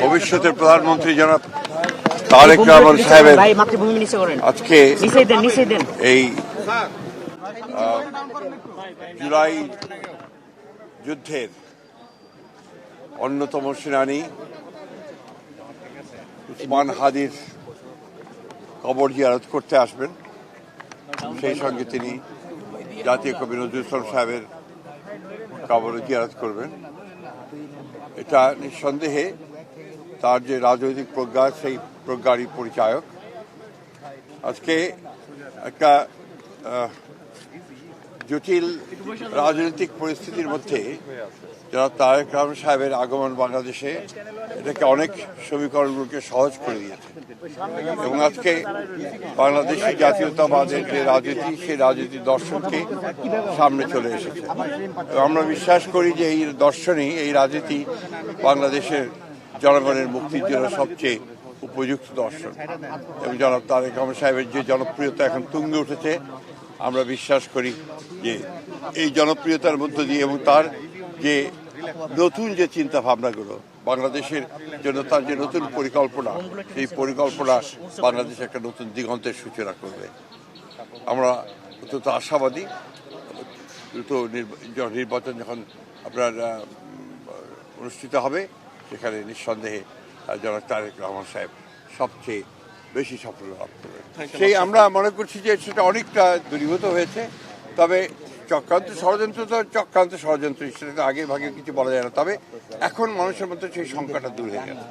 ভবিষ্যতের প্রধানমন্ত্রী জনাব তারেক রহমান সাহেবের আজকে এই জুলাই যুদ্ধের অন্যতম সেনানী উসমান হাদির কবর জিয়ারত করতে আসবেন। সেই সঙ্গে তিনি জাতীয় কবি নজরুল ইসলাম সাহেবের কবর জিয়ারত করবেন। এটা নিঃসন্দেহে তার যে রাজনৈতিক প্রজ্ঞা, সেই প্রজ্ঞারই পরিচায়ক। আজকে একটা জটিল রাজনৈতিক পরিস্থিতির মধ্যে যারা তারেক রহমান সাহেবের আগমন বাংলাদেশে এটাকে অনেক সমীকরণগুলোকে সহজ করে দিয়েছে এবং আজকে বাংলাদেশি জাতীয়তাবাদের যে রাজনীতি, সেই রাজনীতি দর্শনকে সামনে চলে এসেছে। আমরা বিশ্বাস করি যে এই দর্শনই, এই রাজনীতি বাংলাদেশের জনগণের মুক্তির জন্য সবচেয়ে উপযুক্ত দর্শন। এবং জনাব তারেক রহমান সাহেবের যে জনপ্রিয়তা এখন তুঙ্গে উঠেছে, আমরা বিশ্বাস করি যে এই জনপ্রিয়তার মধ্য দিয়ে এবং তার যে নতুন যে চিন্তা ভাবনাগুলো বাংলাদেশের জন্য, তার যে নতুন পরিকল্পনা, সেই পরিকল্পনা বাংলাদেশে একটা নতুন দিগন্তের সূচনা করবে। আমরা অত্যন্ত আশাবাদী। দ্রুত নির্বাচন যখন আপনার অনুষ্ঠিত হবে, সেখানে নিঃসন্দেহে জনাব তারেক রহমান সাহেব সবচেয়ে বেশি সাফল্য লাভ করবে। সেই আমরা মনে করছি যে সেটা অনেকটা দূরীভূত হয়েছে। তবে চক্রান্ত ষড়যন্ত্র সেটা আগে ভাগে কিছু বলা যায় না। তবে এখন মানুষের মধ্যে সেই সংখ্যাটা দূর হয়ে গেছে।